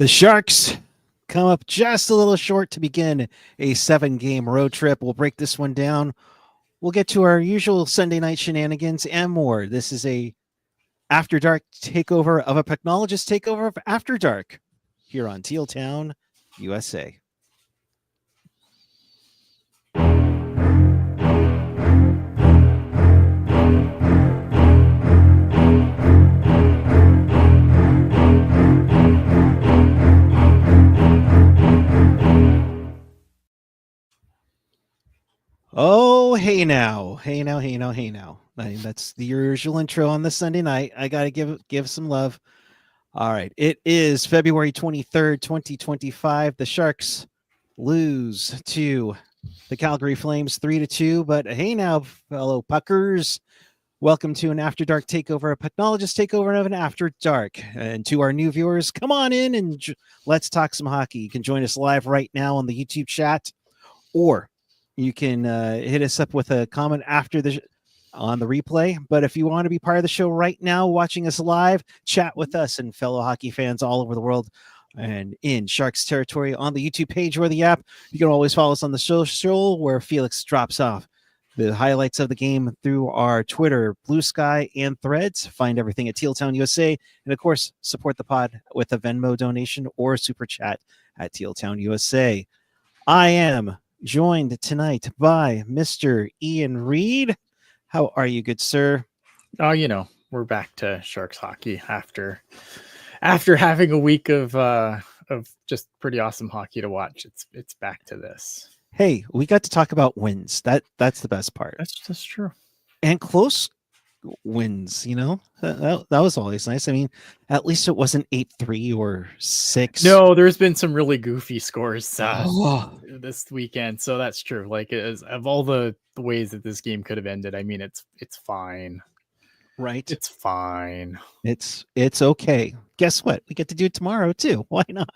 The Sharks come up just a little short to begin a 7-game road trip. We'll break this one down. We'll get to our usual Sunday night shenanigans and more. This is a After Dark takeover of a technologist takeover of After Dark here on Teal Town, USA. Oh, hey now. I mean, that's the usual intro on the Sunday night. I got to give some love. All right. It is February 23rd, 2025. The Sharks lose to the Calgary Flames 3-2. But hey now, fellow puckers. Welcome to an After Dark takeover, a technologist takeover of an After Dark. And to our new viewers, come on in and let's talk some hockey. You can join us live right now on the YouTube chat, or you can hit us up with a comment after on the replay. But if you want to be part of the show right now, watching us live, chat with us and fellow hockey fans all over the world and in Sharks territory on the YouTube page or the app. You can always follow us on the social, where Felix drops off the highlights of the game through our Twitter, Blue Sky, and Threads. Find everything at Teal Town USA. And of course, support the pod with a Venmo donation or super chat at Teal Town USA. I am joined tonight by Mr. Ian Reed. How are you, good sir? Oh, we're back to Sharks hockey after having a week of just pretty awesome hockey to watch. It's back to this. Hey, we got to talk about wins. That's the best part. That's true. And close wins, that was always nice. I mean, at least it wasn't 8-3 or 6. No, there's been some really goofy scores this weekend, so that's true. Like, of all the ways that this game could have ended, I mean, it's fine, right? It's fine. It's okay. Guess what? We get to do it tomorrow too. Why not?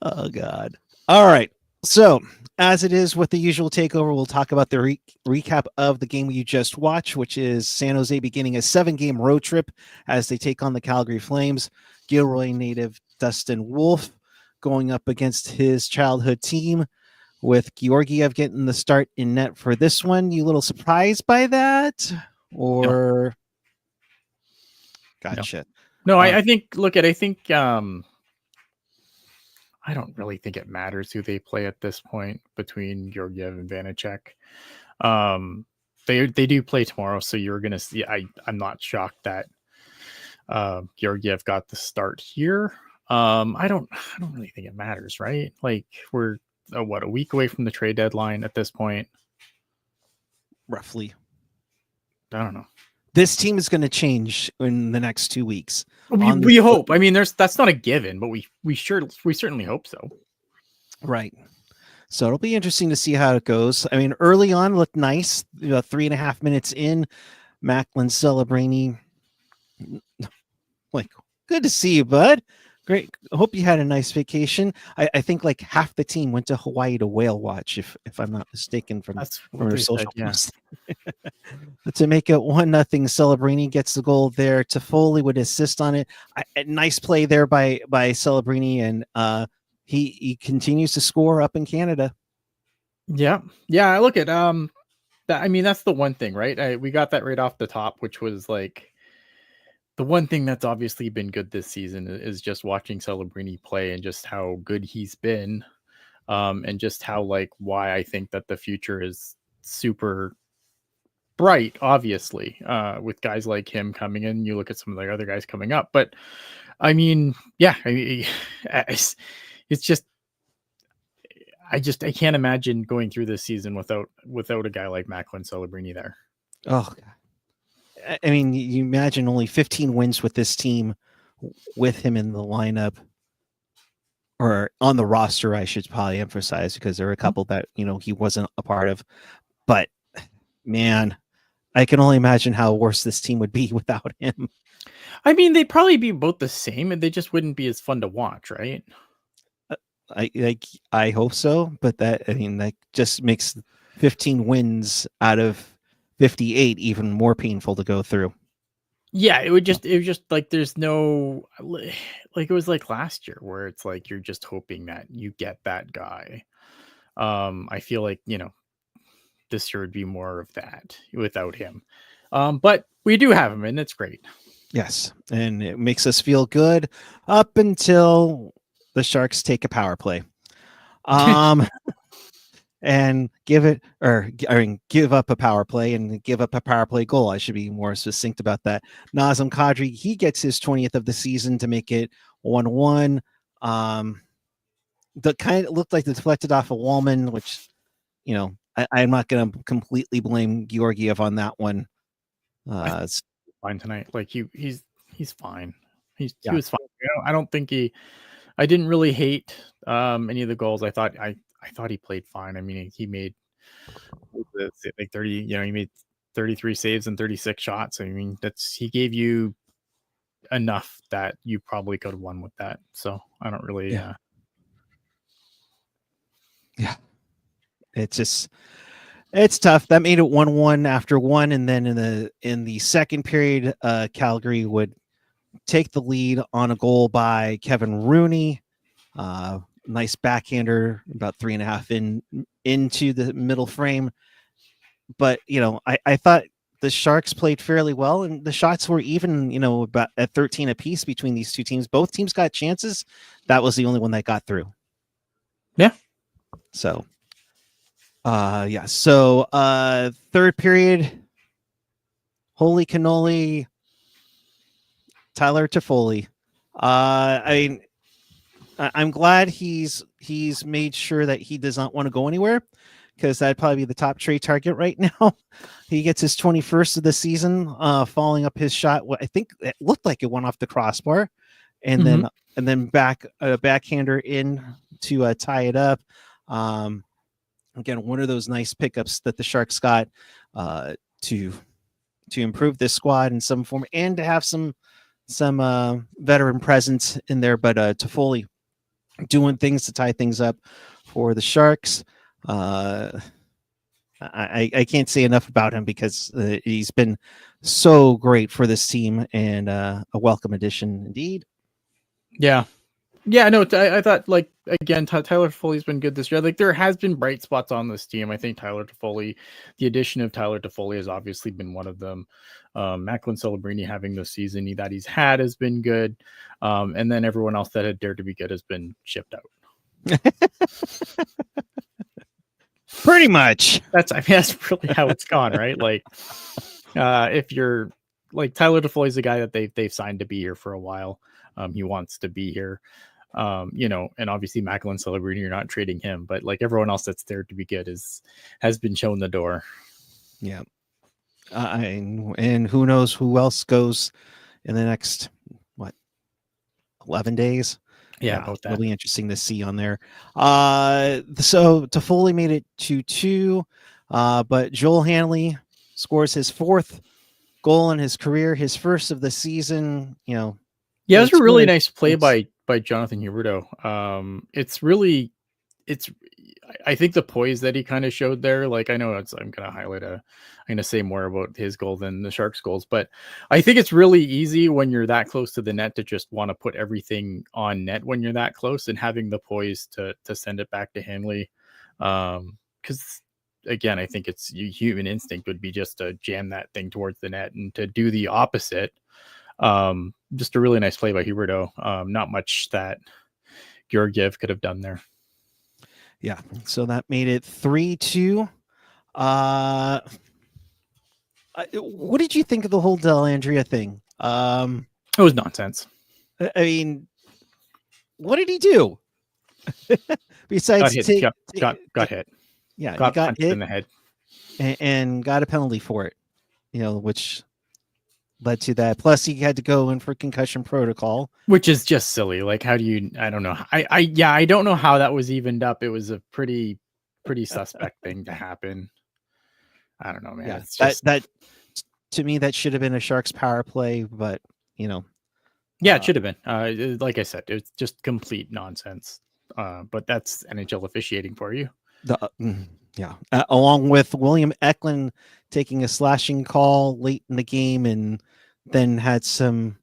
Oh God! All right. So, as it is with the usual takeover, we'll talk about the recap of the game you just watched, which is San Jose beginning a 7-game road trip as they take on the Calgary Flames. Gilroy native Dustin Wolf going up against his childhood team, with Georgiev getting the start in net for this one. You a little surprised by that? Or no. Gotcha. No, I think I don't really think it matters who they play at this point between Georgiev and Vanacek. They do play tomorrow, so you're gonna see. I'm not shocked that Georgiev got the start here. I don't really think it matters, right? Like, we're a week away from the trade deadline at this point, Roughly. I don't know. This team is going to change in the next 2 weeks. We hope. I mean, that's not a given, but we certainly hope so. Right. So it'll be interesting to see how it goes. I mean, early on looked nice. 3.5 minutes in, Macklin Celebrini, like, good to see you, bud. Great. Hope you had a nice vacation. I think like half the team went to Hawaii to whale watch, if I'm not mistaken, from their social posts. To make it 1-0, Celebrini gets the goal there. Toffoli would assist on it. A nice play there by Celebrini, and he continues to score up in Canada. Yeah. Look at that's the one thing, right? We got that right off the top, which was like, the one thing that's obviously been good this season is just watching Celebrini play and just how good he's been, and just how, like, why I think that the future is super bright, obviously, with guys like him coming in. You look at some of the other guys coming up, but I mean, yeah, it's just, I can't imagine going through this season without a guy like Macklin Celebrini there. Oh, God. I mean, you imagine only 15 wins with this team with him in the lineup, or on the roster, I should probably emphasize, because there are a couple that, he wasn't a part of. But, man, I can only imagine how worse this team would be without him. I mean, they'd probably be both the same, and they just wouldn't be as fun to watch, right? I hope so, but that just makes 15 wins out of 58 even more painful to go through. Yeah, it was just like there's no like it was like last year where it's like you're just hoping that you get that guy. I feel like, this year would be more of that without him. But we do have him and it's great. Yes, and it makes us feel good up until the Sharks take a power play. And give up a power play and give up a power play goal. I should be more succinct about that. Nazem Kadri, he gets his 20th of the season to make it 1-1. The kind of looked like it deflected off of Wallman, which, I'm not going to completely blame Georgiev on that one. Fine tonight. Like he's fine. He Yeah. was fine. I don't think I didn't really hate any of the goals. I thought he played fine. I mean, he made like 30, he made 33 saves and 36 shots. I mean, he gave you enough that you probably could have won with that. So I don't really Yeah. It's tough. That made it 1-1 after one, and then in the second period, Calgary would take the lead on a goal by Kevin Rooney. Nice backhander, about 3.5 into the middle frame. But I thought the Sharks played fairly well, and the shots were even, about at 13 apiece between these two teams. Both teams got chances. That was the only one that got through. Yeah. So, So, third period, holy cannoli, Tyler Toffoli. I'm glad he's made sure that he does not want to go anywhere, because that'd probably be the top trade target right now. He gets his 21st of the season, following up his shot. I think it looked like it went off the crossbar, and then backhander in to tie it up. Again, one of those nice pickups that the Sharks got to improve this squad in some form, and to have some veteran presence in there. But Toffoli doing things to tie things up for the Sharks. I can't say enough about him, because he's been so great for this team, and a welcome addition indeed. Yeah. Yeah, no, I thought, like, again, Tyler Toffoli's been good this year. Like, there has been bright spots on this team. I think the addition of Tyler Toffoli has obviously been one of them. Macklin Celebrini having the season that he's had has been good. And then everyone else that had dared to be good has been shipped out. Pretty much. That's really how it's gone, right? Like, if you're like Tyler Toffoli's the guy that they've signed to be here for a while. He wants to be here. And obviously Macklin Celebrini, you're not trading him, but like everyone else that's there to be good has been shown the door. Yeah. And who knows who else goes in the next 11 days. Yeah, about that. It'll be interesting to see on there. So Toffoli made it 2-2, but Joel Hanley scores his 4th goal in his career, his first of the season. Yeah, it was a really nice play by Jonathan Huberdeau. I think the poise that he kind of showed there, like, I know I'm going to say more about his goal than the Sharks goals, but I think it's really easy when you're that close to the net to just want to put everything on net when you're that close, and having the poise to send it back to Hanley. Because again, I think it's human instinct would be just to jam that thing towards the net, and to do the opposite. Just a really nice play by Huberdeau. Not much that Georgiev could have done there. Yeah, so that made it 3-2. What did you think of the whole Dellandrea thing? It was nonsense. I mean, what did he do? Besides, got hit. Yeah, got hit in the head, and got a penalty for it. Which led to that. Plus, he had to go in for concussion protocol, which is just silly. Like, how do you? I don't know. I don't know how that was evened up. It was a pretty suspect thing to happen. I don't know, man. Yeah, it's just that to me, that should have been a Sharks power play, but yeah, it should have been. Like I said, it's just complete nonsense. But that's NHL officiating for you. Along with William Eklund taking a slashing call late in the game, and then had some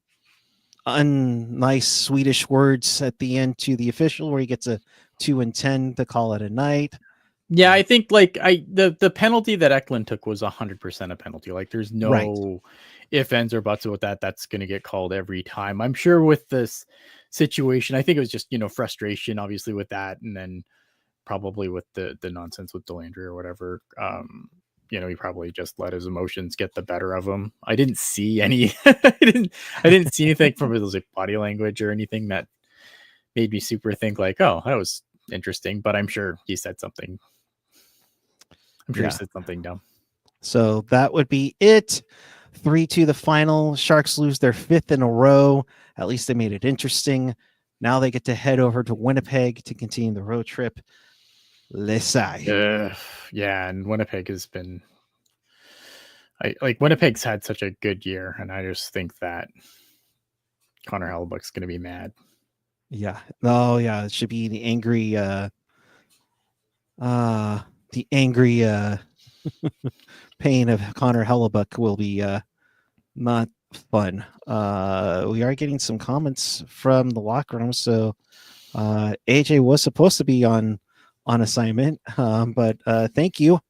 nice Swedish words at the end to the official where he gets a 2 and 10 to call it a night. Yeah, I think like the penalty that Eklund took was 100% a penalty. Like there's no Right. ifs, ands, or buts with that. That's going to get called every time. I'm sure with this situation, I think it was just, frustration, obviously, with that. And then probably with the nonsense with Delandry or whatever. He probably just let his emotions get the better of him. I didn't see any, I didn't see anything from his like body language or anything that made me super think like, oh, that was interesting. But I'm sure he said something. I'm sure he said something dumb. So that would be it. 3-2 the final. Sharks lose their 5th in a row. At least they made it interesting. Now they get to head over to Winnipeg to continue the road trip. Yeah, and Winnipeg has been Winnipeg's had such a good year, and I just think that Connor Hellebuck's going to be mad. Yeah. Oh, yeah. It should be the angry pain of Connor Hellebuck will be not fun. We are getting some comments from the locker room, so AJ was supposed to be on assignment, but thank you,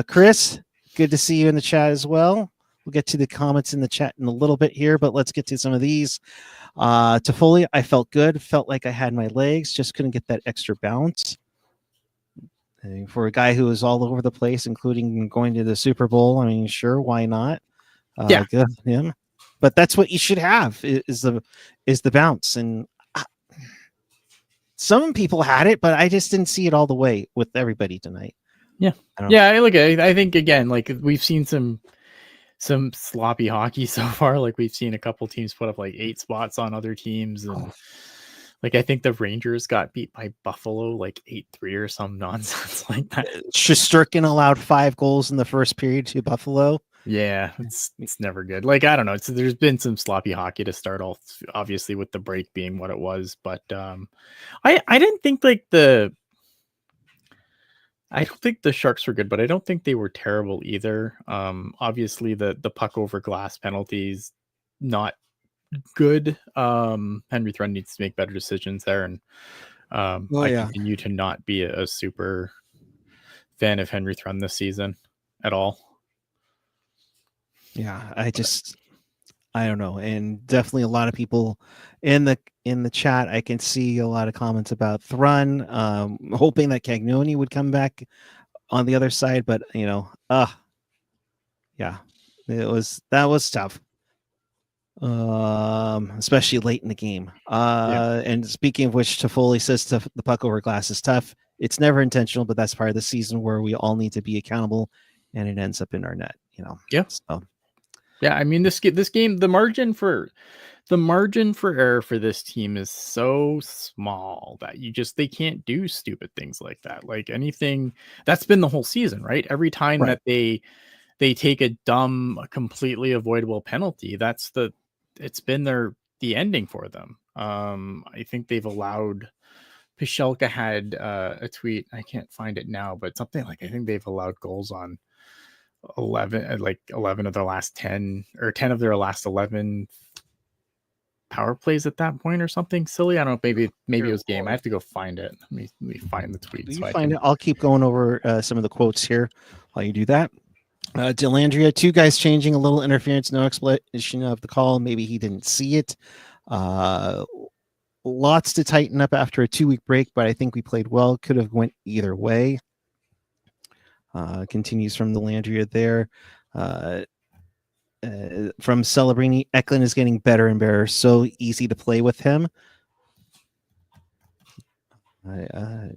Chris. Good to see you in the chat as well. We'll get to the comments in the chat in a little bit here, but let's get to some of these. Toffoli, I felt good. Felt like I had my legs. Just couldn't get that extra bounce. And for a guy who was all over the place, including going to the Super Bowl, I mean, sure, why not? Yeah. Good for him. But that's what you should have is the bounce. And some people had it, but I just didn't see it all the way with everybody tonight. Yeah. I think again, like we've seen some sloppy hockey so far. Like we've seen a couple teams put up like 8 spots on other teams, and like I think the Rangers got beat by Buffalo like 8-3 or some nonsense like that. Shesterkin allowed 5 goals in the first period to Buffalo. Yeah, it's never good. Like I don't know. There's been some sloppy hockey to start off, obviously with the break being what it was, but I didn't think I don't think the Sharks were good, but I don't think they were terrible either. Obviously the puck over glass penalties not good. Henry Thrun needs to make better decisions there, and I continue to not be a super fan of Henry Thrun this season at all. Yeah, I don't know, and definitely a lot of people in the chat. I can see a lot of comments about Thrun, hoping that Cagnoni would come back on the other side, but yeah, that was tough, especially late in the game. And speaking of which, Toffoli says the puck over glass is tough. It's never intentional, but that's part of the season where we all need to be accountable, and it ends up in our net. Yeah. So. Yeah, I mean this game, the margin for error for this team is so small that they can't do stupid things like that. Like anything that's been the whole season, right? Every time that they take a dumb, completely avoidable penalty, it's been the ending for them. I think they've allowed. Pishelka had a tweet. I can't find it now, but something like I think they've allowed goals on 11 of their last 10 or 10 of their last 11 power plays at that point or something silly. I don't know, maybe it was game. I have to go find it. Let me find the tweet. You find it. I'll keep going over some of the quotes here while you do that. Delandria, 2 guys changing, a little interference, no explanation of the call. Maybe he didn't see it. Lots to tighten up after a 2-week break, but I think we played well. Could have went either way. Continues from Delandria there. From Celebrini, Eklund is getting better and better. So easy to play with him. Let's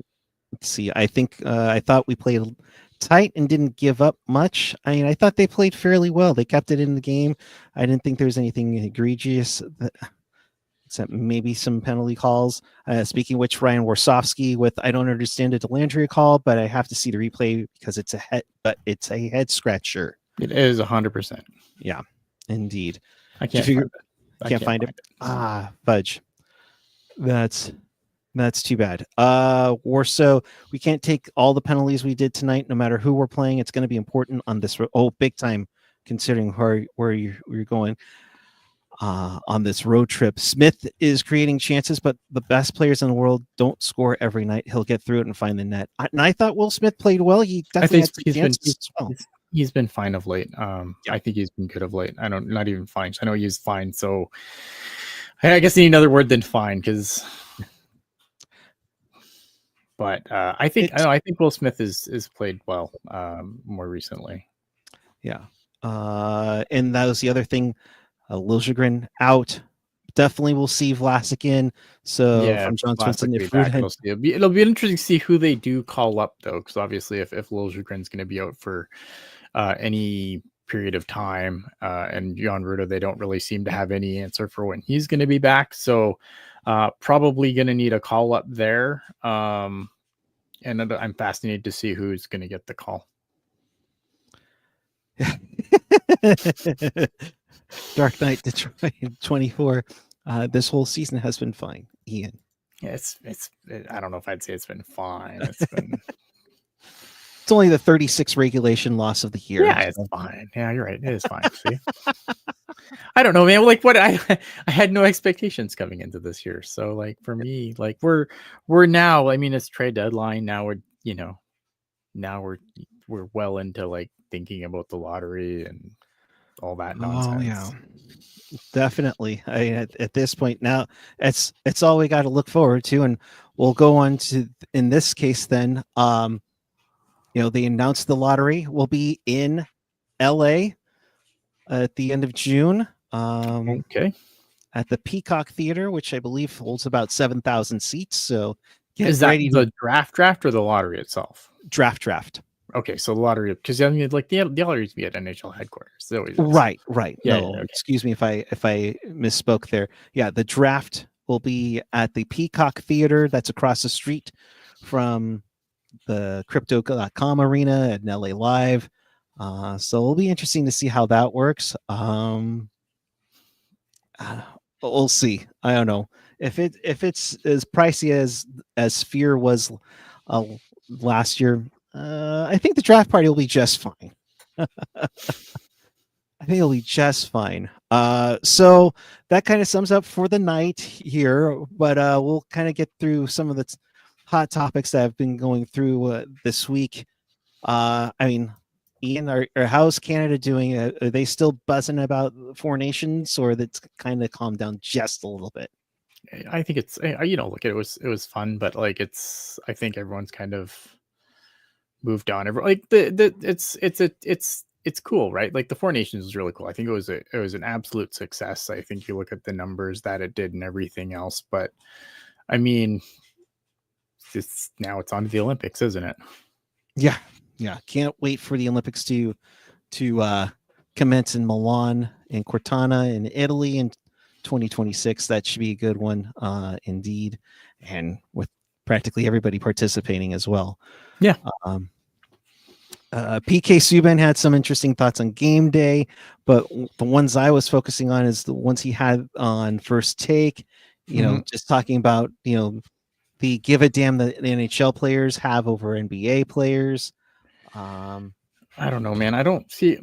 see. I think I thought we played tight and didn't give up much. I mean, I thought they played fairly well. They kept it in the game. I didn't think there was anything egregious, except maybe some penalty calls. Speaking of which, Ryan Warsofsky with I don't understand a Delandria call, but I have to see the replay because it's a head scratcher. It is 100%. Yeah, indeed. I can't find it. Fudge. That's too bad. Warsaw, we can't take all the penalties we did tonight, no matter who we're playing. It's going to be important on this. Big time, considering where you're going. on this road trip. Smith is creating chances, but the best players in the world don't score every night. He'll get through it and find the net. And I thought Will Smith played well. He I definitely think had some chances as well. he's been fine of late. Yeah. I think he's been good of late. Not even fine. I know he's fine. So I guess I need another word than fine because. But I think Will Smith is played well more recently. Yeah, and that was the other thing. Liljegren out. Definitely will see Vlasic in. So from John Swinson, if it'll be interesting to see who they do call up though, because obviously if Liljegren's going to be out for any period of time, and Jan Ruda, they don't really seem to have any answer for when he's going to be back. So probably going to need a call up there. And I'm fascinated to see who's going to get the call. Dark Knight Detroit 24. This whole season has been fine, Ian. Yeah, I don't know if I'd say it's been fine. It's been. It's only the 36 regulation loss of the year. Yeah, it's fine. Yeah, you're right. It is fine. See, I don't know, man. Like, what I had no expectations coming into this year. So, like, for me, like, we're now. I mean, it's trade deadline now. We're well into like thinking about the lottery and all that nonsense. Oh yeah, definitely. At this point now, it's all we got to look forward to, and we'll go on to in this case then. They announced the lottery will be in LA at the end of June. Okay. At the Peacock Theater, which I believe holds about 7,000 seats. So is that the draft or the lottery itself? Draft. Okay, so the lottery, because I mean, like the lottery used to be at NHL headquarters. Right. Yeah, No, okay. Excuse me if I misspoke there. Yeah, the draft will be at the Peacock Theater. That's across the street from the Crypto.com arena at LA Live. So it'll be interesting to see how that works. We'll see. I don't know if it's as pricey as Sphere was last year. I think the draft party will be just fine. I think it'll be just fine. So that kind of sums up for the night here, but we'll kind of get through some of the hot topics that have been going through this week. I mean, Ian, how's Canada doing? Are they still buzzing about Four Nations, or that's kind of calmed down just a little bit? I think it's look, it was fun, but like I think everyone's kind of moved on. Like it's cool, right? Like the Four Nations is really cool. I think it was an absolute success. I think you look at the numbers that it did and everything else, but I mean, now it's on to the Olympics, isn't it? Yeah. Can't wait for the Olympics to commence in Milan and Cortana in Italy in 2026. That should be a good one, indeed, and with practically everybody participating as well. Yeah. PK Subban had some interesting thoughts on game day, but the ones I was focusing on is the ones he had on First Take. Just talking about the give a damn that the NHL players have over NBA players. I don't know, man. I don't see.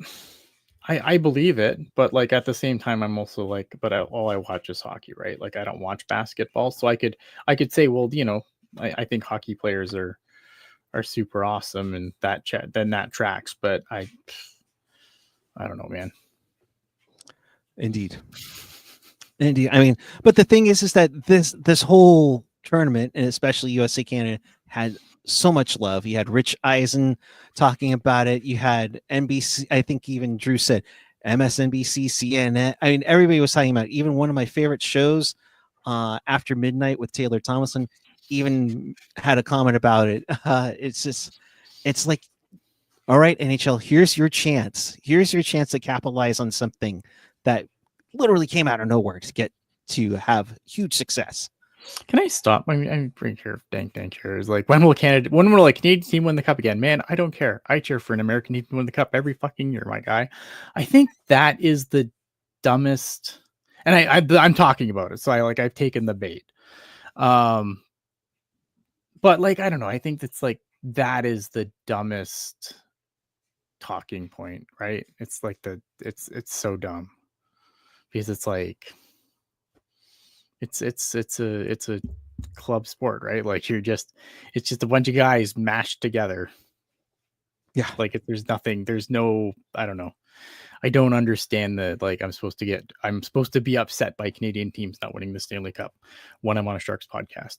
I believe it, but like at the same time, I'm also like, but all I watch is hockey, right? Like I don't watch basketball, so I could say, well, I think hockey players are super awesome, and that tracks. But I don't know, man. Indeed. I mean, but the thing is that this whole tournament, and especially USA Canada, had so much love. You had Rich Eisen talking about it. You had NBC. I think even Drew said MSNBC, CNN. I mean, everybody was talking about it. Even one of my favorite shows, After Midnight with Taylor Tomlinson, even had a comment about it. It's like, all right, NHL, here's your chance. Here's your chance to capitalize on something that literally came out of nowhere to have huge success. Can I stop? I'm pretty sure Dank cares. Like, when will a Canadian team win the cup again? Man, I don't care. I cheer for an American team to win the cup every fucking year, my guy. I think that is the dumbest, and I'm talking about it. So I've taken the bait. But like, I don't know. I think that's like, that is the dumbest talking point, right? It's like it's so dumb. because it's like it's a club sport, right? Like it's just a bunch of guys mashed together. Yeah. Like there's no, I don't know. I don't understand that. Like I'm supposed to be upset by Canadian teams not winning the Stanley Cup when I'm on a Sharks podcast.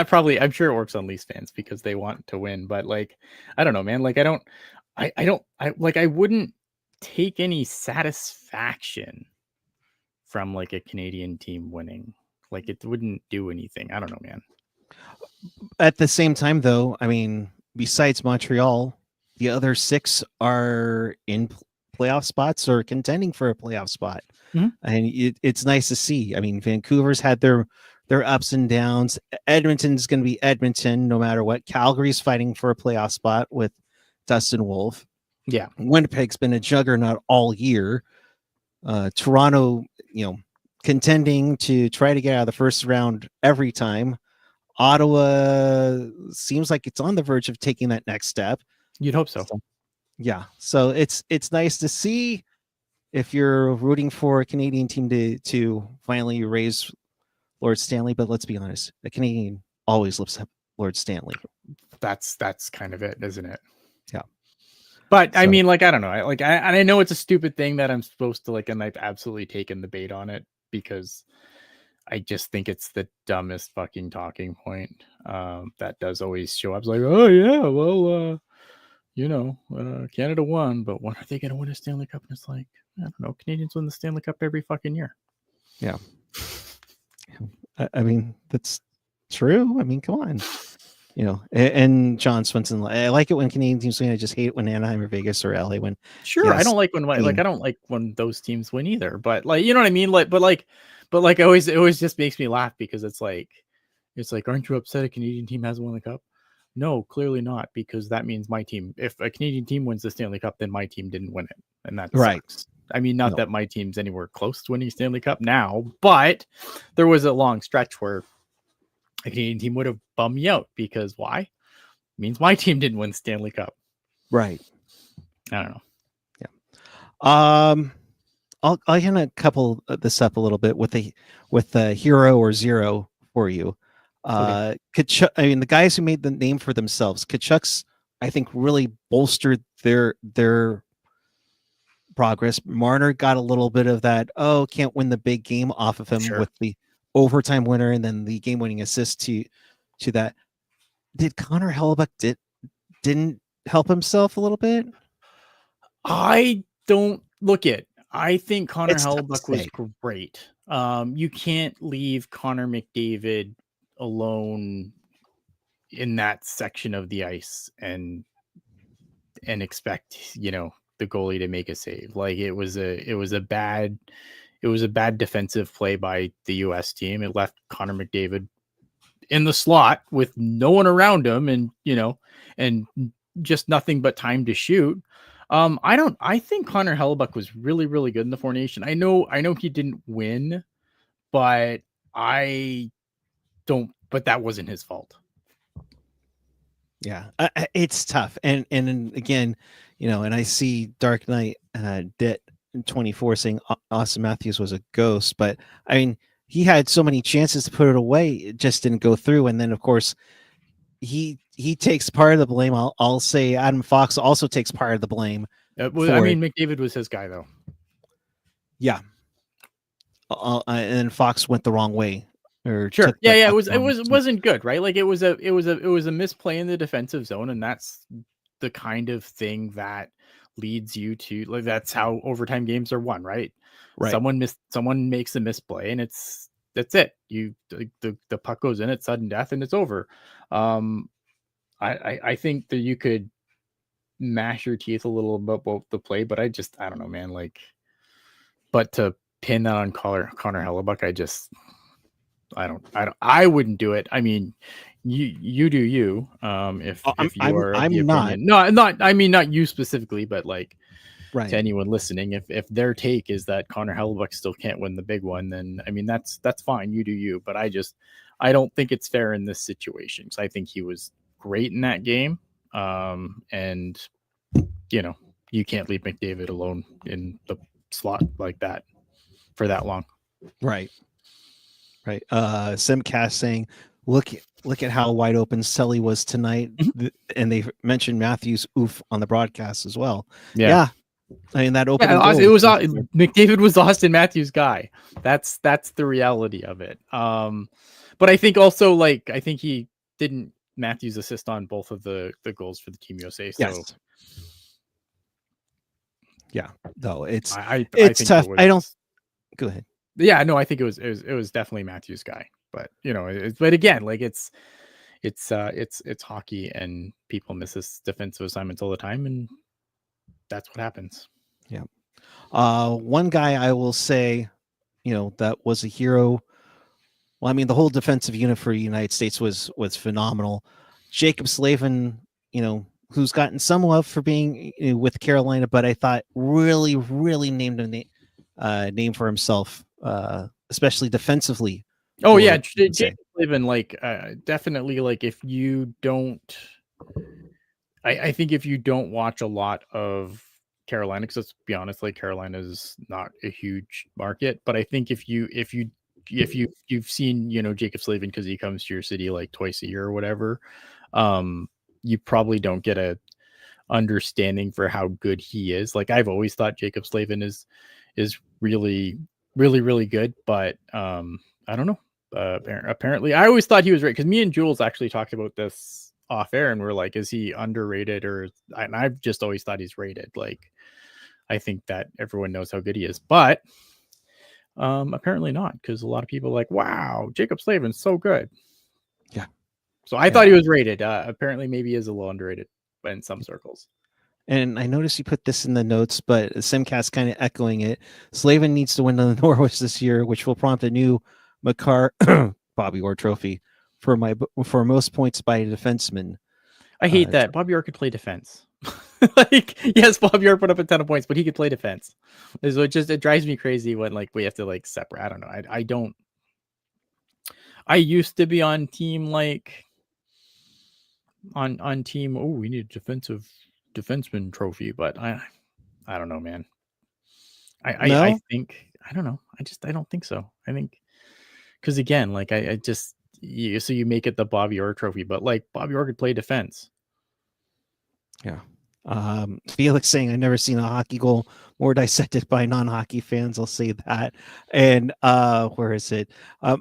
Probably. I'm sure it works on Leafs fans because they want to win, but like, I don't know, man. Like I wouldn't take any satisfaction from like a Canadian team winning. Like it wouldn't do anything. I don't know, man. At the same time, though, I mean, besides Montreal, the other 6 are in playoff spots or contending for a playoff spot. Mhm. And it's nice to see. I mean, Vancouver's had their ups and downs. Edmonton's going to be Edmonton no matter what. Calgary's fighting for a playoff spot with Dustin Wolf. Yeah. Winnipeg's been a juggernaut all year. Toronto, contending to try to get out of the first round every time. Ottawa seems like it's on the verge of taking that next step. You'd hope so. Yeah. So it's nice to see if you're rooting for a Canadian team to finally raise Lord Stanley. But let's be honest, a Canadian always lifts up Lord Stanley. That's kind of it, isn't it? Yeah. But I mean, like, I don't know. I know it's a stupid thing that I'm supposed to like, and I've absolutely taken the bait on it because I just think it's the dumbest fucking talking point that does always show up. It's like, oh yeah, well, Canada won, but when are they going to win a Stanley Cup? And it's like, I don't know. Canadians win the Stanley Cup every fucking year. Yeah. I mean, that's true. I mean, come on. And John Swinson, I like it when Canadian teams win. I just hate it when Anaheim or Vegas or LA win. Sure, yes, I don't like I don't like when those teams win either. But like, you know what I mean? Like, but it always just makes me laugh because it's like, aren't you upset a Canadian team hasn't won the cup? No, clearly not, because that means my team. If a Canadian team wins the Stanley Cup, then my team didn't win it, and that right. Sucks. I mean, not that my team's anywhere close to winning Stanley Cup now, but there was a long stretch where a Canadian team would have bummed me out because why? It means my team didn't win Stanley Cup. Right. I don't know. Yeah. I'll kind of couple this up a little bit with a hero or zero for you. Okay. Tkachuk, I mean, the guys who made the name for themselves, Tkachuk's, I think, really bolstered their progress. Marner got a little bit of that, can't win the big game off of him with the overtime winner and then the game-winning assist to that. Did Connor Hellebuyck didn't help himself a little bit? I don't look it. I think Connor Hellebuyck was great. You can't leave Connor McDavid alone in that section of the ice and expect, the goalie to make a save. Like it was a bad defensive play by the US team. It left Connor McDavid in the slot with no one around him and, and just nothing but time to shoot. I think Connor Hellebuyck was really, really good in the formation. I know he didn't win, but but that wasn't his fault. Yeah, it's tough. And again, and I see Dark Knight Det 24 saying Austin Matthews was a ghost, but I mean, he had so many chances to put it away, it just didn't go through. And then of course he takes part of the blame. I'll say Adam Fox also takes part of the blame. McDavid was his guy though. Yeah. And Fox went the wrong way. Sure. Yeah. It wasn't good, right? Like it was a misplay in the defensive zone, and that's the kind of thing that leads you to, like, that's how overtime games are won, right? Right. Someone makes a misplay, and that's it. The puck goes in at sudden death, and it's over. I think that you could mash your teeth a little about the play, but I don't know, man. Like, but to pin that on Connor Hellebuyck, I wouldn't do it. I mean, you do you. If you are of the opinion, not you specifically, but like, right, to anyone listening, if their take is that Connor Hellebuyck still can't win the big one, then I mean that's fine. You do you, but I don't think it's fair in this situation. because I think he was great in that game, and you can't leave McDavid alone in the slot like that for that long. Right. Simcast saying, look at how wide open Sully was tonight. And they mentioned Matthews oof on the broadcast as well. Yeah. I mean, that opening goal. It was McDavid was Austin Matthews' guy. That's the reality of it. But I think also, like, I think he didn't Matthews assist on both of the goals for the Team USA. So yes. Yeah, no, it's I it's think tough. I don't. Go ahead. Yeah, no, I think it was definitely Matthews' guy. But but again, like it's hockey, and people miss this defensive assignments all the time, and that's what happens. Yeah. One guy I will say, that was a hero. Well, I mean, the whole defensive unit for the United States was phenomenal. Jacob Slavin, who's gotten some love for being with Carolina, but I thought really, really named a name for himself, especially defensively. Oh yeah, Jacob Slavin, like definitely, like if you don't, I think if you don't watch a lot of Carolina, because let's be honest, like Carolina is not a huge market, but I think if you've seen Jacob Slavin because he comes to your city like twice a year or whatever, you probably don't get a understanding for how good he is. Like I've always thought Jacob Slavin is really, really, really good, but I don't know. Apparently, I always thought he was right, because me and Jules actually talked about this off air, and we're like, is he underrated? And I've just always thought he's rated. Like, I think that everyone knows how good he is, but apparently not, because a lot of people are like, wow, Jacob Slavin's so good. Yeah. So I thought he was rated. Apparently, maybe he is a little underrated in some circles. And I noticed you put this in the notes, but Simcast kind of echoing it. Slavin needs to win the Norwich this year, which will prompt a new Makar Bobby Orr trophy for most points by a defenseman. I hate that Bobby Orr could play defense. Like, yes, Bobby Orr put up a ton of points, but he could play defense. So it drives me crazy when like we have to like separate. I don't know. I don't. I used to be on team like on team. Oh, we need a defenseman trophy, but I don't know, man. I think I don't know. I don't think so. I think because again, like I just so you make it the Bobby Orr trophy, but like Bobby Orr could play defense. Yeah. Felix saying, I've never seen a hockey goal more dissected by non-hockey fans. I'll say that. And where is it?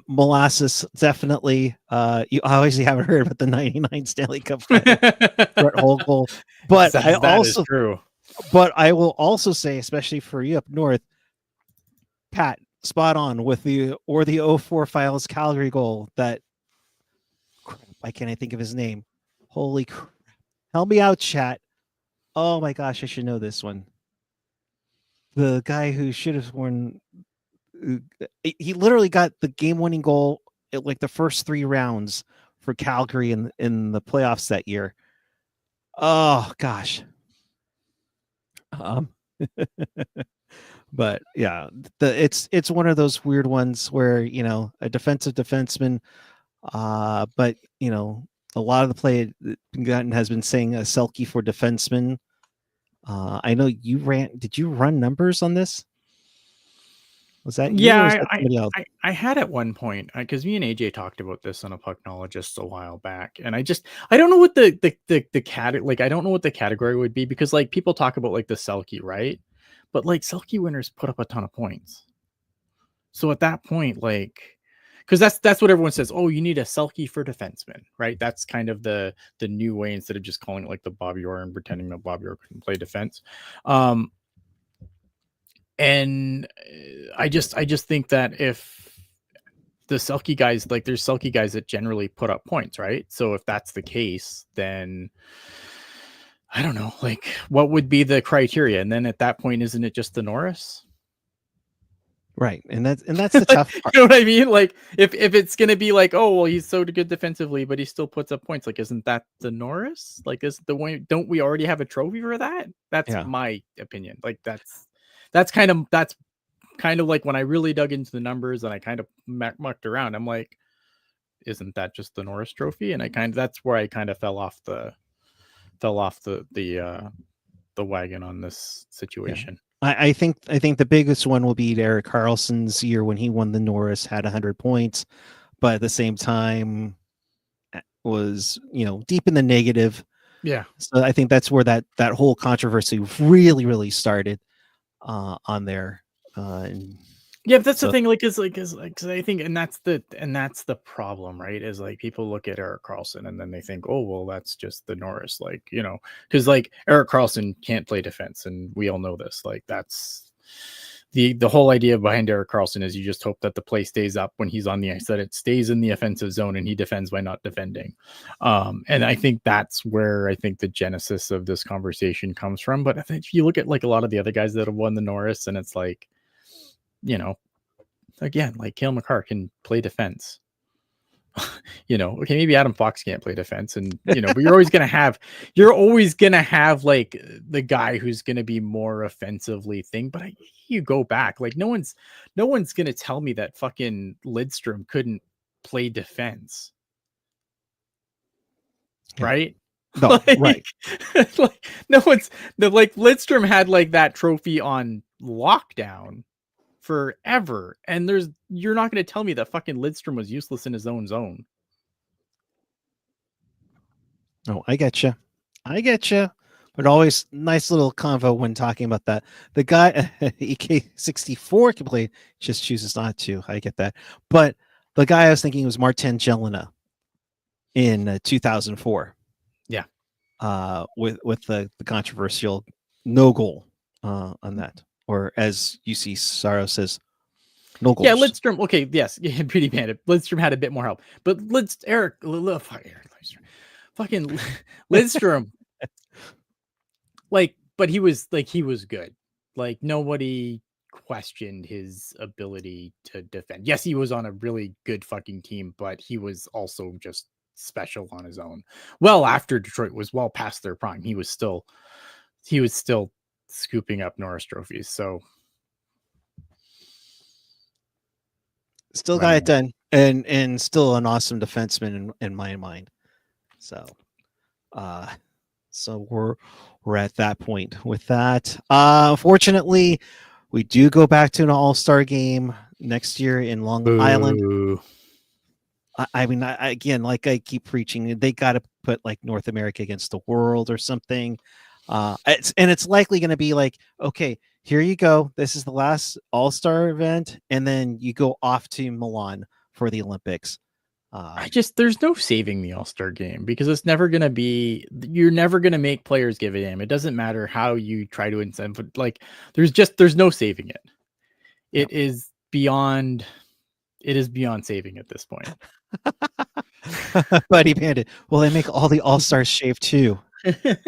Molasses, definitely. You obviously haven't heard about the 99 Stanley Cup final. Brett Holgel. But that is true. But I will also say, especially for you up north, Pat, spot on with the 04 Files Calgary goal. That crap, why can't I think of his name? Holy crap. Help me out, chat. Oh my gosh, I should know this one. The guy who should have won, he literally got the game-winning goal at like the first 3 rounds for Calgary in the playoffs that year. Oh gosh. But yeah, it's one of those weird ones where a defensive defenseman, but a lot of the play has been saying a Selke for defenseman. I know you did you run numbers on this? Was that you? Yeah, or was that somebody else? I had at one point, because me and AJ talked about this on a Pucknologist a while back, and I don't know what the cat like I don't know what the category would be, because like people talk about like the Selke, right? But like Selke winners put up a ton of points. So at that point, like, because that's what everyone says. Oh, you need a Selke for defenseman, right? That's kind of the new way, instead of just calling it like the Bobby Orr and pretending that Bobby Orr couldn't play defense. And I just think that if the Selke guys, like there's Selke guys that generally put up points, right? So if that's the case, then I don't know, like what would be the criteria? And then at that point, isn't it just the Norris? Right. And that's the tough part. You know what I mean? Like if it's going to be like, oh, well, he's so good defensively, but he still puts up points. Like, isn't that the Norris? Like, is the way, don't we already have a trophy for that? That's my opinion. Like that's kind of like when I really dug into the numbers and I kind of mucked around, I'm like, isn't that just the Norris trophy? And that's where I kind of fell off the the wagon on this situation. I think the biggest one will be Eric Carlson's year when he won the Norris, had 100 points, but at the same time was deep in the negative. Yeah. So I think that's where that whole controversy really started on there. Yeah, but that's the thing. Like, is I think, and that's the problem, right? Is like people look at Eric Carlson and then they think, oh, well, that's just the Norris, because like Eric Carlson can't play defense, and we all know this. Like, that's the whole idea behind Eric Carlson is you just hope that the play stays up when he's on the ice, that it stays in the offensive zone, and he defends by not defending. And I think that's where I think the genesis of this conversation comes from. But I think if you look at like a lot of the other guys that have won the Norris, and it's like, again, like Cale Makar can play defense. Okay, maybe Adam Fox can't play defense, and but you're always gonna have like the guy who's gonna be more offensively thing. But you go back, like no one's gonna tell me that fucking Lidstrom couldn't play defense, right? No, right. Like Lidstrom had like that trophy on lockdown forever, and you're not going to tell me that fucking Lidstrom was useless in his own zone. No, I get you. But always nice little convo when talking about that. The guy EK64 can play, just chooses not to. I get that. But the guy I was thinking was Martin Jelena in 2004. Yeah. With the controversial no goal on that. Or as UC Saro says, no goals. Yeah, Lidstrom. Okay, yes, pretty bad. Lidstrom had a bit more help, but Eric Lidstrom, fucking Lidstrom, but he was good. Like nobody questioned his ability to defend. Yes, he was on a really good fucking team, but he was also just special on his own. Well, after Detroit was well past their prime, he was still scooping up Norris trophies. So still got it done, and still an awesome defenseman in my mind. So we're at that point with that. Fortunately, we do go back to an all-star game next year in Long Island. I mean, again, like I keep preaching, they got to put like North America against the world or something. It's likely going to be like, okay, here you go. This is the last all-star event, and then you go off to Milan for the Olympics. There's no saving the all-star game, because it's never going to be, you're never going to make players give a damn. It doesn't matter how you try to incent, like there's no saving it. It is beyond saving at this point. Buddy Bandit. Well, they make all the all-stars shave too.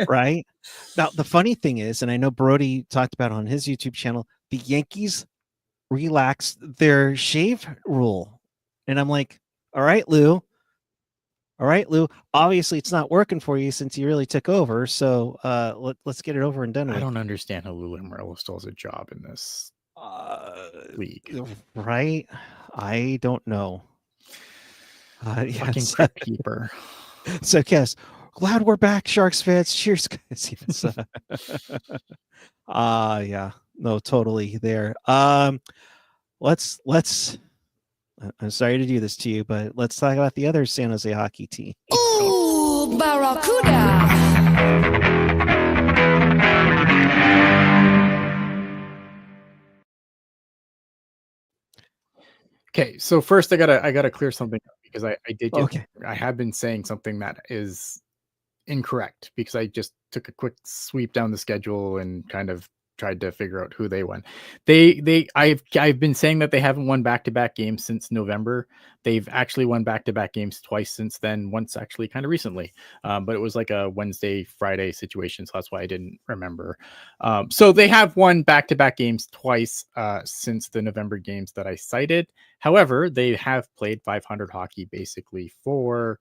Right now, the funny thing is, and I know Brody talked about on his YouTube channel, the Yankees relaxed their shave rule, and I'm like, all right, Lou. Obviously, it's not working for you since you really took over. So let's get it over and done with. I don't understand how Lou Lamoriello still has a job in this league. Right? I don't know. Fucking crypt keeper. So yes. Glad we're back, Sharks fans. Cheers, guys. Yeah, no, totally there. Let's. I'm sorry to do this to you, but let's talk about the other San Jose hockey team. Ooh, Barracuda. Okay, so first I gotta clear something up, because I did get, okay. I have been saying something that is incorrect, because I just took a quick sweep down the schedule and kind of tried to figure out who they won. I've been saying that they haven't won back-to-back games since November. They've actually won back-to-back games twice since then, once actually kind of recently, but it was like a Wednesday Friday situation, so that's why I didn't remember. So they have won back-to-back games twice since the November games that I cited. However, they have played 500 hockey basically for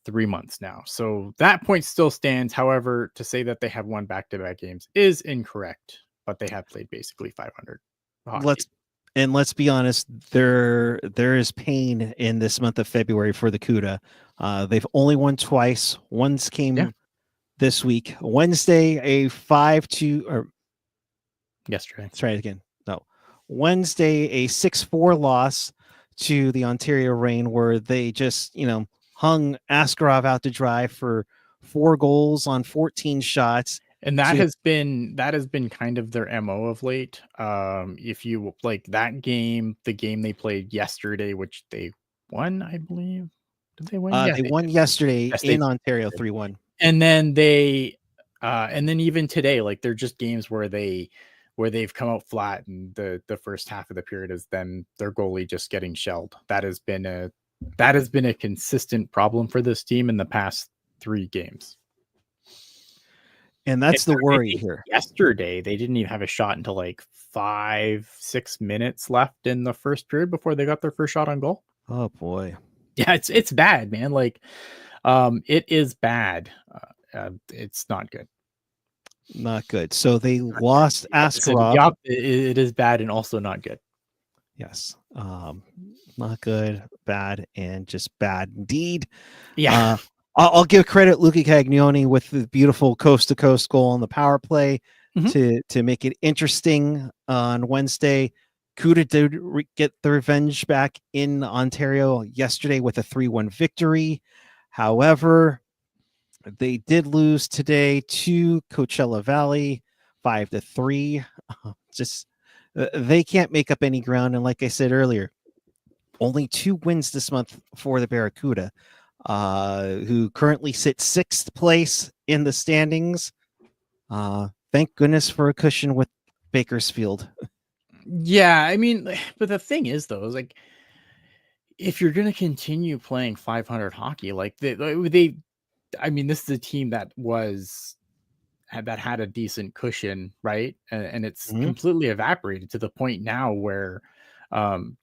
3 months now, so that point still stands. However, to say that they have won back-to-back games is incorrect, but they have played basically 500 hockey. Let's be honest, there is pain in this month of February for the Cuda. They've only won twice. Once came this week. Wednesday, a 5-2, or Yesterday. let's try it again. No, Wednesday, a 6-4 loss to the Ontario Reign, where they just, hung Askarov out to dry for 4 goals on 14 shots. And that has been kind of their MO of late. If you like that game, the game they played yesterday, which they won, I believe. Did they win? They won yesterday in Ontario 3-1. And then and then even today, like they're just games where they've come out flat, and the first half of the period is then their goalie just getting shelled. That has been a consistent problem for this team in the past 3 games. And that's the worry here. Yesterday, they didn't even have a shot until like 5-6 minutes left in the first period before they got their first shot on goal. Oh boy. Yeah, it's bad, man. Like, it is bad. It's not good. Not good. So they lost Askarov. It is bad and also not good. Yes. Not good, bad, and just bad indeed. Yeah. I'll give credit Luca Cagnoni with the beautiful coast-to-coast goal on the power play to make it interesting on Wednesday. Cuda did get the revenge back in Ontario yesterday with a 3-1 victory. However, they did lose today to Coachella Valley 5-3. Just they can't make up any ground. And like I said earlier, only 2 wins this month for the Barracuda, who currently sit 6th place in the standings. Thank goodness for a cushion with Bakersfield. Yeah, I mean, but the thing is, though, is like if you're going to continue playing 500 hockey, like I mean, this is a team that had a decent cushion, right? And it's completely evaporated to the point now where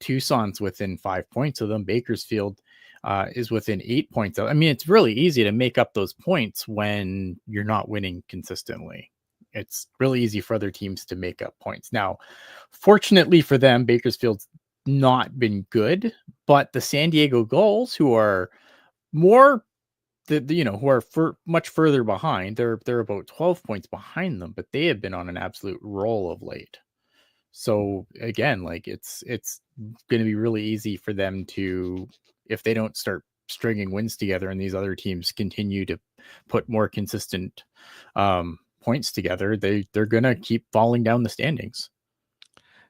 Tucson's within 5 points of them. Bakersfield is within 8 points. I mean, it's really easy to make up those points when you're not winning consistently. It's really easy for other teams to make up points. Now, fortunately for them, Bakersfield's not been good, but the San Diego Gulls, who are more who are much further behind, they're about 12 points behind them, but they have been on an absolute roll of late. So again, like it's going to be really easy for them to, if they don't start stringing wins together and these other teams continue to put more consistent points together, they're going to keep falling down the standings.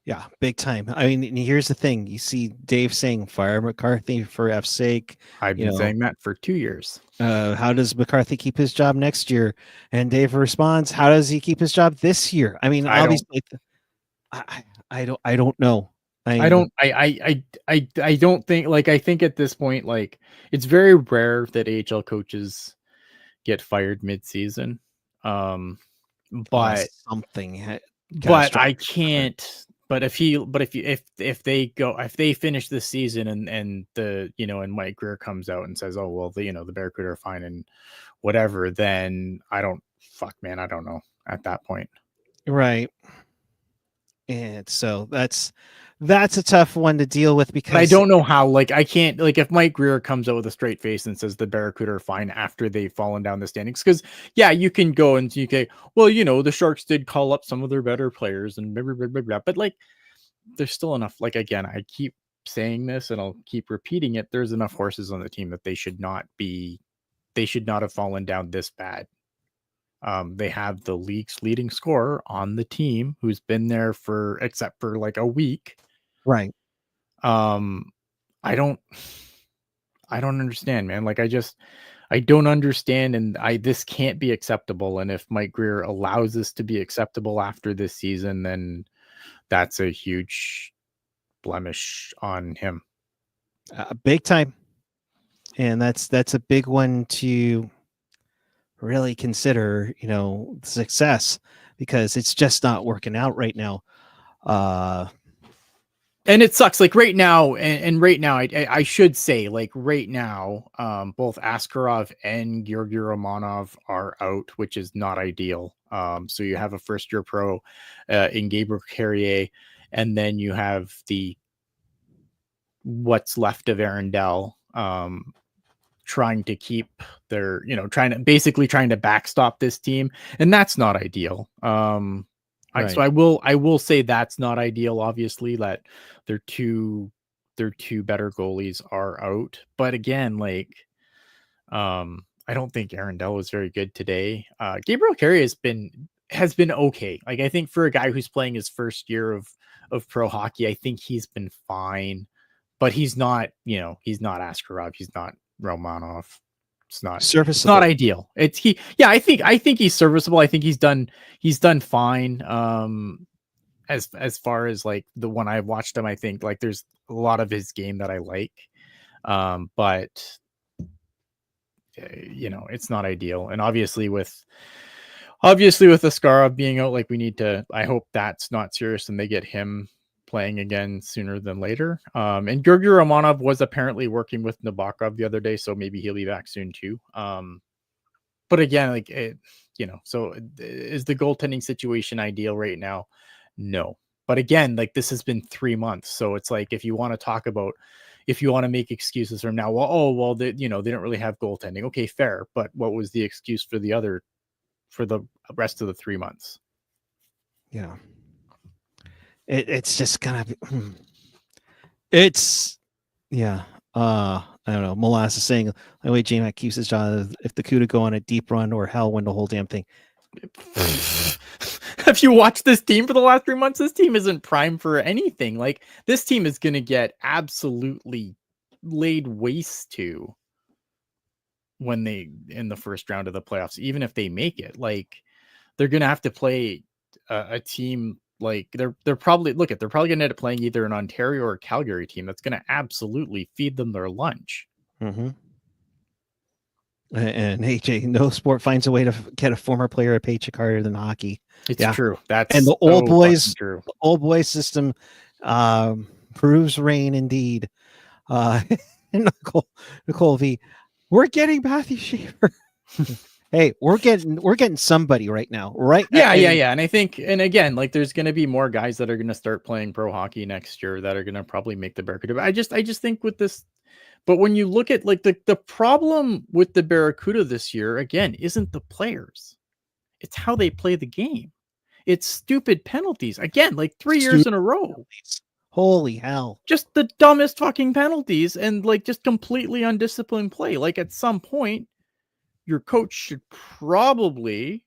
Yeah, big time. I mean, here's the thing. You see Dave saying fire McCarthy for F's sake. I've been saying that for 2 years. How does McCarthy keep his job next year? And Dave responds, how does he keep his job this year? I mean, obviously, I don't know. I don't think, like, I think at this point, like, it's very rare that AHL coaches get fired mid-season. But something. But I can't. But if they finish this season and and Mike Greer comes out and says, oh well, the Barracuda are fine and whatever, then I don't know at that point. Right. And so that's a tough one to deal with, because I don't know how, like, I can't, like, if Mike Greer comes out with a straight face and says the Barracuda are fine after they've fallen down the standings, because yeah, you can go and you can, well, the Sharks did call up some of their better players and blah, blah, blah, blah, but like there's still enough, like, again, I keep saying this and I'll keep repeating it, there's enough horses on the team that they should not have fallen down this bad. They have the league's leading scorer on the team who's been there except for like a week. Right. I don't understand, man. Like, I don't understand, and this can't be acceptable. And if Mike Greer allows this to be acceptable after this season, then that's a huge blemish on him. Big time. And that's a big one to really consider, success, because it's just not working out right now. And it sucks. Like right now, and right now, I should say, like right now, both Askarov and Georgi Romanov are out, which is not ideal. So you have a first-year pro in Gabriel Carrier, and then you have what's left of Arundel trying to keep their, trying to backstop this team, and that's not ideal. Right. So I will say that's not ideal. Obviously, that their two better goalies are out, but again, like, I don't think Arundel was very good today. Gabriel Carey has been okay. Like, I think for a guy who's playing his first year of pro hockey, I think he's been fine, but he's not Askarov, he's not Romanov. It's Serviceable. not ideal. I think he's serviceable. I think he's done fine. As far as like the one I've watched him, I think like there's a lot of his game that I like. But it's not ideal. And obviously with Askarov being out, like, I hope that's not serious and they get him playing again sooner than later. And Georgi Romanov was apparently working with Nabokov the other day, so maybe he'll be back soon too. But again, like, so is the goaltending situation ideal right now? No. But again, like, this has been 3 months, so it's like, if you want to make excuses from now, they didn't really have goaltending. Okay, fair, but what was the excuse for the rest of the 3 months? Yeah. It's just kind of, it's, yeah. I don't know. Molasses saying the way J-Mac keeps his job, if the Cuda go on a deep run, or hell win the whole damn thing. Have you watched this team for the last 3 months? This team isn't primed for anything. Like, this team is going to get absolutely laid waste to when they in the first round of the playoffs, even if they make it. Like, they're going to have to play a team. Like, they're probably going to end up playing either an Ontario or Calgary team that's going to absolutely feed them their lunch. Mm-hmm. And AJ, no sport finds a way to get a former player a paycheck harder than hockey. It's true. That's and the old boys. True. The old boys system proves rain indeed. Nicole V, we're getting Matthew Shaver. Hey, we're getting somebody right now, right? Yeah. And I think, and again, like, there's going to be more guys that are going to start playing pro hockey next year that are going to probably make the Barracuda. I just think with this, but when you look at, like, the problem with the Barracuda this year, again, isn't the players. It's how they play the game. It's stupid penalties. Again, like 3 years in a row. Penalties. Holy hell. Just the dumbest fucking penalties, and like just completely undisciplined play. Like, at some point, your coach should probably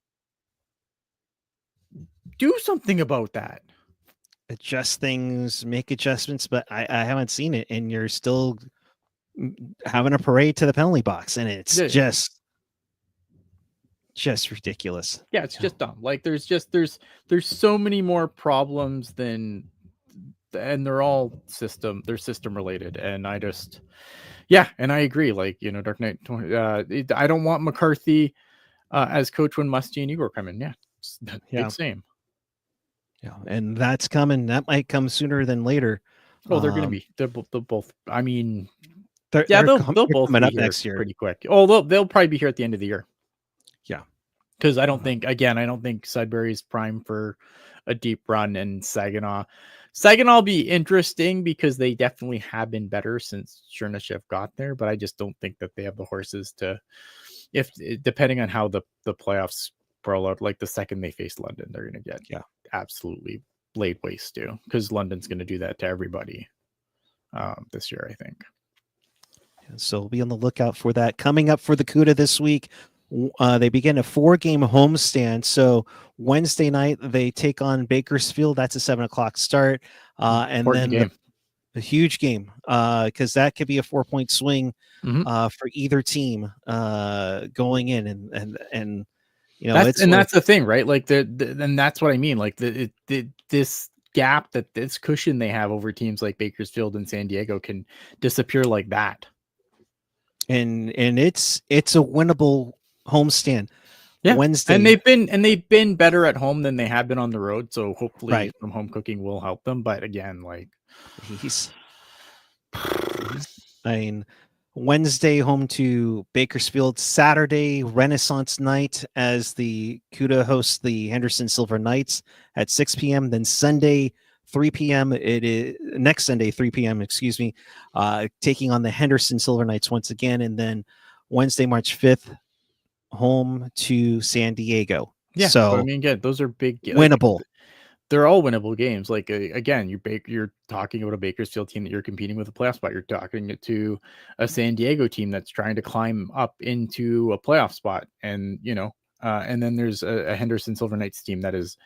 do something about that. Adjust things, make adjustments, but I haven't seen it, and you're still having a parade to the penalty box, and it's just ridiculous. Yeah, it's just dumb. Like, there's so many more problems and they're all system related, and I agree. Like, Dark Knight, I don't want McCarthy as coach when Musty and Igor come in. Same. Yeah, and that's coming. That might come sooner than later. Oh, they're going to be. They'll both. I mean, they'll both coming be up here next year pretty quick. Oh, they'll probably be here at the end of the year. Yeah, because I don't think Sudbury's prime for a deep run, and Saginaw will be interesting because they definitely have been better since Chernyshев got there, but I just don't think that they have the horses to, depending on how the playoffs roll out, like the second they face London, they're going to get absolutely laid waste to, because London's going to do that to everybody this year, I think. So be on the lookout for that. Coming up for the Cuda this week, they begin a 4-game homestand. So Wednesday night they take on Bakersfield. That's a 7:00 start, and Important then game. a huge game because that could be a 4-point swing for either team going in, and that's the thing, right? Like, and that's what I mean. Like, this gap, this cushion they have over teams like Bakersfield and San Diego can disappear like that. And it's a winnable homestand. Yeah, Wednesday, and they've been better at home than they have been on the road. So hopefully from home cooking will help them. But again, like, Wednesday home to Bakersfield. Saturday Renaissance night as the Cuda hosts the Henderson Silver Knights at 6 p.m. Then Sunday 3 p.m. It is next Sunday 3 p.m. Excuse me, taking on the Henderson Silver Knights once again, and then Wednesday, March 5th, home to San Diego. Yeah, so but I mean, again, those are big, winnable. They're all winnable games. Like again, you're talking about a Bakersfield team that you're competing with a playoff spot. You're talking to a San Diego team that's trying to climb up into a playoff spot, and and then there's a Henderson Silver Knights team that is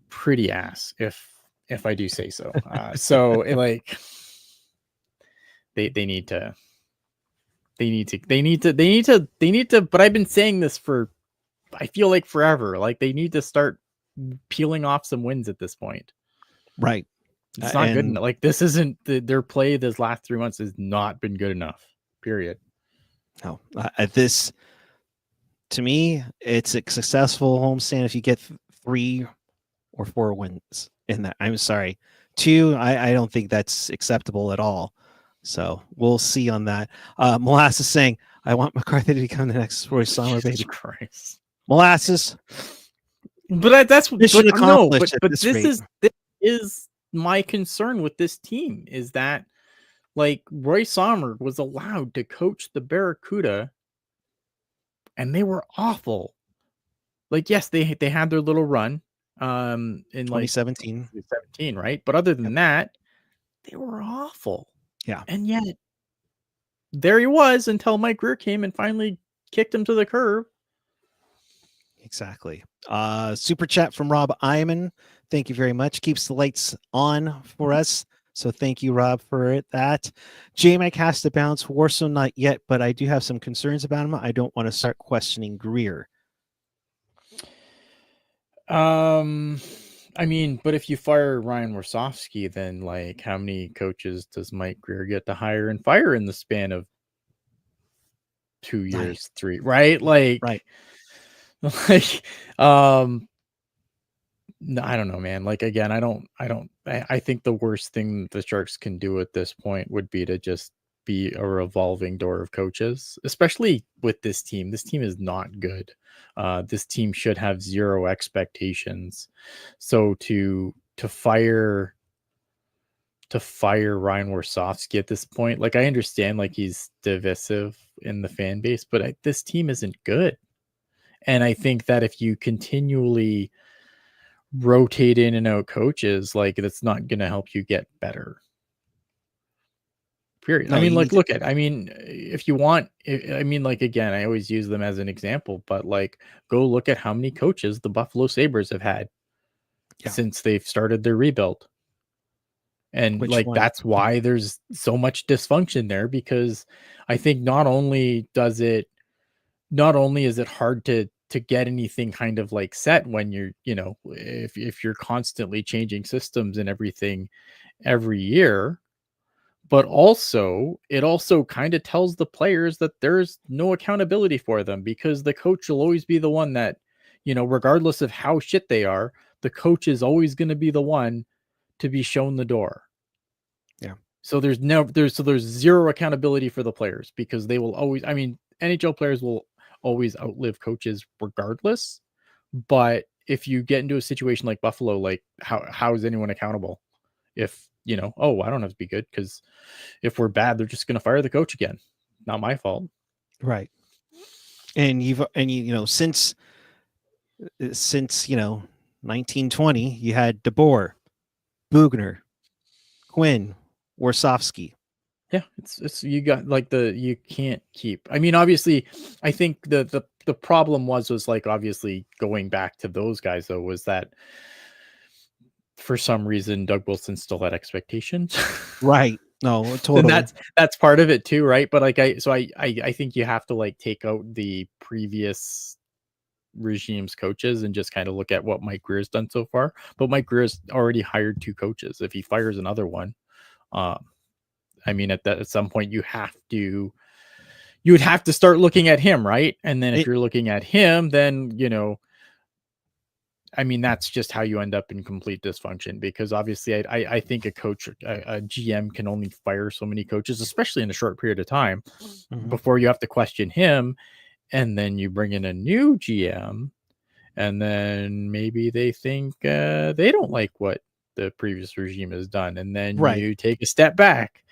pretty ass, if I do say so. So they need to. But I've been saying this for, I feel like forever. Like they need to start peeling off some wins at this point. Right. It's not good enough. Like this isn't their play this last 3 months has not been good enough. Period. No, this to me, it's a successful homestand if you get 3 or 4 wins in that. I'm sorry, 2. I don't think that's acceptable at all. So we'll see on that. Molasses saying, "I want McCarthy to become the next Roy Sommer, baby." Christ. Molasses. But that's what Mission accomplished. But this is my concern with this team is that like Roy Sommer was allowed to coach the Barracuda and they were awful. Like, yes, they had their little run in 2017. 2017, right? But other than that, they were awful. Yeah. And yet there he was until Mike Greer came and finally kicked him to the curb. Exactly. Super chat from Rob Iman. Thank you very much. Keeps the lights on for us. So thank you, Rob, for that. J-Mike has to bounce. Warsaw not yet, but I do have some concerns about him. I don't want to start questioning Greer. I mean, but if you fire Ryan Warsofsky, then like how many coaches does Mike Greer get to hire and fire in the span of 2 years, 3, right? Like, right. Like, no, I don't know, man. Like, again, I think the worst thing the Sharks can do at this point would be to just be a revolving door of coaches, especially with this team. This team is not good. This team should have 0 expectations. So to fire Ryan Warsofsky at this point, like I understand like he's divisive in the fan base, but this team isn't good. And I think that if you continually rotate in and out coaches, like that's not going to help you get better. Period. No, I mean, like, look at, I mean, if you want, I mean, like, again, I always use them as an example, but like, go look at how many coaches the Buffalo Sabres have had since they've started their rebuild. And Which like, one? that's why there's so much dysfunction there, because I think not only is it hard to get anything kind of like set when you're, if you're constantly changing systems and everything every year, but also it also kind of tells the players that there's no accountability for them, because the coach will always be the one that, regardless of how shit they are, the coach is always going to be the one to be shown the door. Yeah. So there's 0 accountability for the players, because they will always, I mean, NHL players will always outlive coaches regardless. But if you get into a situation like Buffalo, like how is anyone accountable if, I don't have to be good, because if we're bad, they're just going to fire the coach again. Not my fault. Right. And since 1920, you had DeBoer, Bugner, Quinn, Warsofsky. Yeah, it's you got like you can't keep. I mean, obviously, I think the problem was like obviously going back to those guys though, was that for some reason Doug Wilson still had expectations. Right. No, totally. And that's part of it too, right? But like I think you have to like take out the previous regime's coaches and just kind of look at what Mike Greer's done so far. But Mike Greer's already hired 2 coaches. If he fires another one, I mean, at some point you would have to start looking at him, right? And then if you're looking at him, then, I mean, that's just how you end up in complete dysfunction, because obviously I think a coach, a GM can only fire so many coaches, especially in a short period of time, before you have to question him. And then you bring in a new GM, and then maybe they think they don't like what the previous regime has done. And then you take a step back.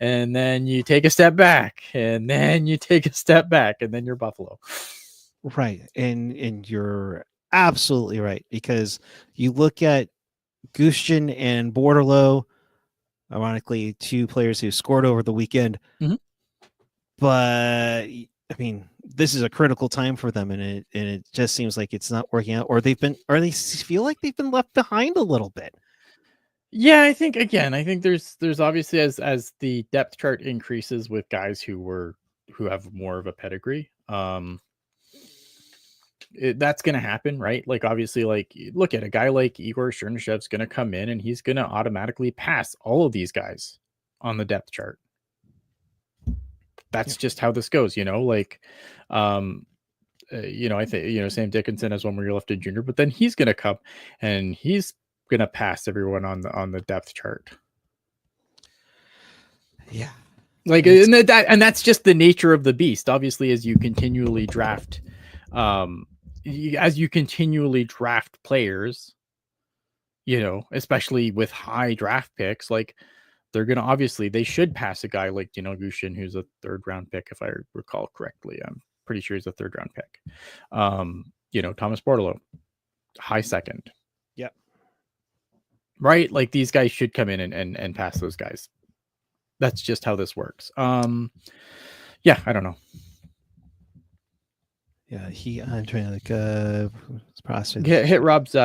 and then you take a step back, and then you take a step back, and then you're Buffalo. Right. And you're absolutely right, because you look at Gushchin and Borderlow, ironically, two players who scored over the weekend. Mhm. But I mean, this is a critical time for them, and it just seems like it's not working out, or they feel like they've been left behind a little bit. Yeah, I think there's obviously, as the depth chart increases with guys who have more of a pedigree, that's going to happen, right? Like, obviously, like, look at a guy like Igor Chernyshyev's going to come in and he's going to automatically pass all of these guys on the depth chart. That's just how this goes, like, I think, Sam Dickinson has one where you're lifted junior, but then he's going to come and he's going to pass everyone on the depth chart. Yeah. Like, and that's just the nature of the beast. Obviously, as you continually draft, players, especially with high draft picks, like, they're going to they should pass a guy like, Gushchin, who's a 3rd round pick, if I recall correctly. I'm pretty sure he's a 3rd round pick. Thomas Bordelot, high 2nd. Yep. Right? Like, these guys should come in and pass those guys. That's just how this works. Yeah, I don't know. Yeah, I'm trying to process. Hit Rob's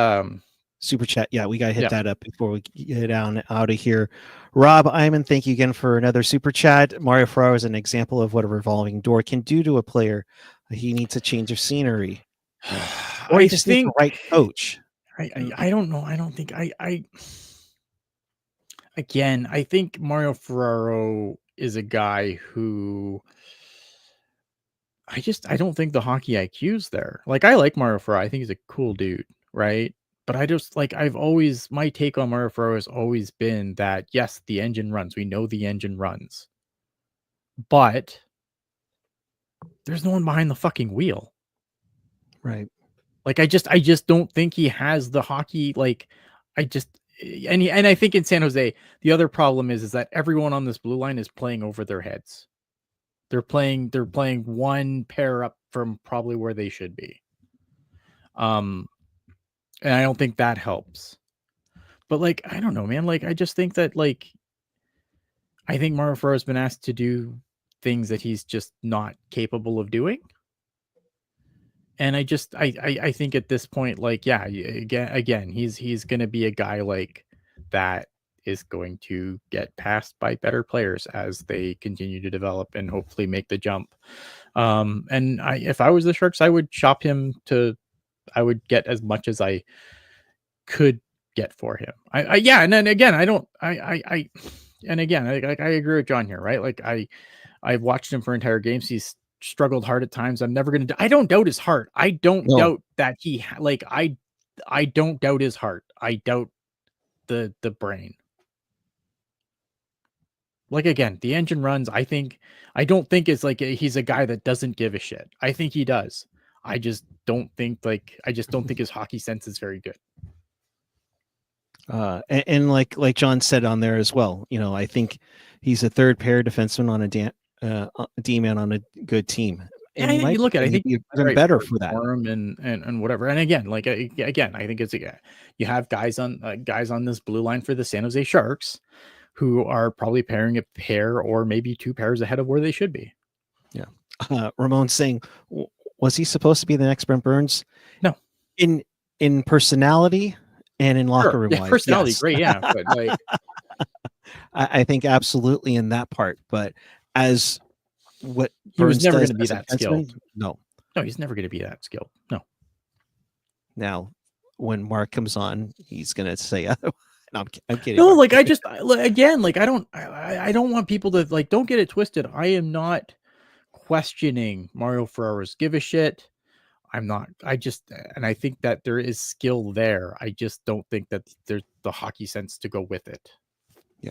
super chat. Yeah, we gotta hit that up before we get out of here. Rob Iman, thank you again for another super chat. Mario Ferraro is an example of what a revolving door can do to a player. He needs a change of scenery. Or he just needs the right coach. I don't know. I don't think again, I think Mario Ferraro is a guy who I don't think the hockey IQ's there. Like, I like Mario Ferraro. I think he's a cool dude, right? But I just, like, my take on Mario Ferraro has always been that, yes, the engine runs. We know the engine runs. But there's no one behind the fucking wheel. Right. Like, I just don't think he has the hockey. Like, and I think in San Jose, the other problem is that everyone on this blue line is playing over their heads. They're playing one pair up from probably where they should be. And I don't think that helps. But, like, I don't know, man. Like, I just think that, like, I think Mario Ferraro has been asked to do things that he's just not capable of doing. And I think at this point, like, yeah, again, he's going to be a guy like that is going to get passed by better players as they continue to develop and hopefully make the jump. And if I was the Sharks, I would shop him I would get as much as I could get for him. And then again, I agree with John here, right? Like, I've watched him for entire games. He's struggled hard at times. I don't doubt his heart. I don't doubt that I don't doubt his heart. I doubt the brain. Like, again, the engine runs. I don't think it's like he's a guy that doesn't give a shit. I think he does. I just don't think his hockey sense is very good. And like John said on there as well, I think he's a 3rd pair defenseman on a D-man on a good team. And you look at it, I think even better for that. And whatever. And again, I think it's you have guys on this blue line for the San Jose Sharks who are probably pairing a pair or maybe 2 pairs ahead of where they should be. Yeah. Ramon's saying, was he supposed to be the next Brent Burns? No. In personality and in locker room wise. Personality, yes. Great, yeah. But like, I think absolutely in that part. But as what he was never going to be that skilled. No, he's never going to be that skilled. No. Now, when Mark comes on, he's going to say, no, I'm kidding. No, Mark. Like, I don't want people to, like, don't get it twisted. I am not questioning Mario Ferraro's give a shit. I'm not. And I think that there is skill there. I just don't think that there's the hockey sense to go with it. Yeah.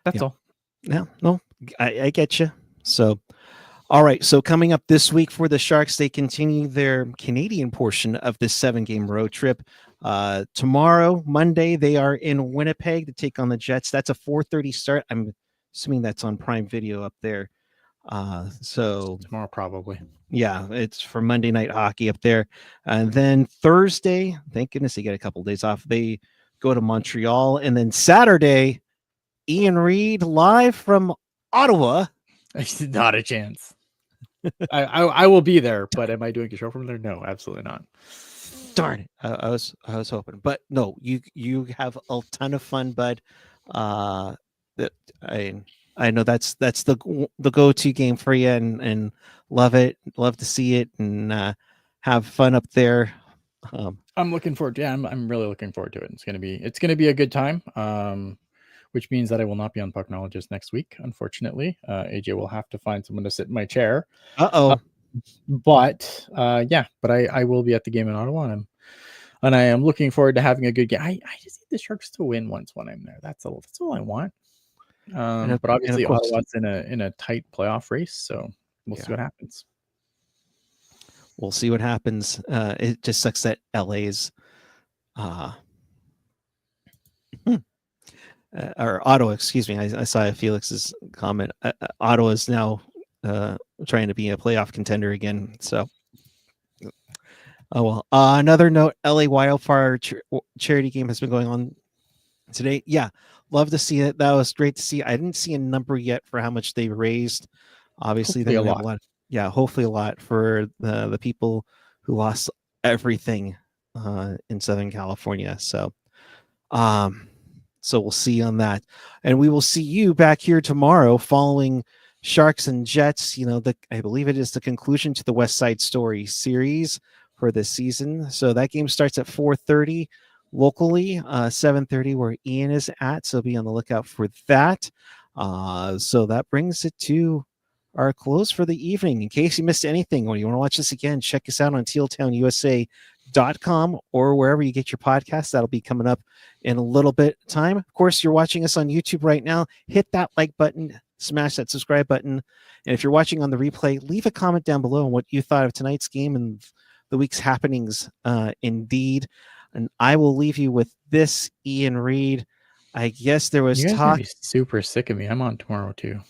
That's all. No, I get you. So, all right. So coming up this week for the Sharks, they continue their Canadian portion of this 7-game road trip. Tomorrow, Monday, they are in Winnipeg to take on the Jets. That's a 4:30 start. I'm assuming that's on Prime Video up there. So tomorrow probably. yeah, it's for Monday Night Hockey up there. And then Thursday, thank goodness they get a couple of days off. They go to Montreal, and then Saturday, Ian Reed live from Ottawa. Not a chance. I will be there, but am I doing a show from there? No, absolutely not. Darn it! I was hoping, but no. You have a ton of fun, bud. That I know that's the go-to game for you, and love it. Love to see it and have fun up there. I'm looking forward to. Yeah, I'm really looking forward to it. It's gonna be a good time. Which means that I will not be on Pucknologist next week. Unfortunately, AJ will have to find someone to sit in my chair. But I will be at the game in Ottawa, and I am looking forward to having a good game. I just need the Sharks to win once when I'm there. That's all I want. But obviously Ottawa's in a tight playoff race, so we'll see what happens. We'll see what happens. It just sucks that LA's or Ottawa, excuse me. I saw Felix's comment. Ottawa is now trying to be a playoff contender again. So, oh well. Another note: LA Wildfire charity game has been going on today. Yeah, love to see it. That was great to see. I didn't see a number yet for how much they raised. Obviously, they have a lot. Yeah, hopefully a lot for the people who lost everything in Southern California. So, so we'll see on that, and we will see you back here tomorrow following Sharks and Jets. You know, I believe it is the conclusion to the West Side Story series for this season. So that game starts at 4:30 locally, 7:30 where Ian is at. So be on the lookout for that. So that brings it to our close for the evening. In case you missed anything or you want to watch this again, check us out on tealtownusa.com or wherever you get your podcasts. That'll be coming up in a little bit of time. Of course, you're watching us on YouTube right now. Hit that like button, smash that subscribe button. And if you're watching on the replay, leave a comment down below on what you thought of tonight's game and the week's happenings indeed. And I will leave you with this, Ian Reed. I guess there was talk. Be super sick of me. I'm on tomorrow too.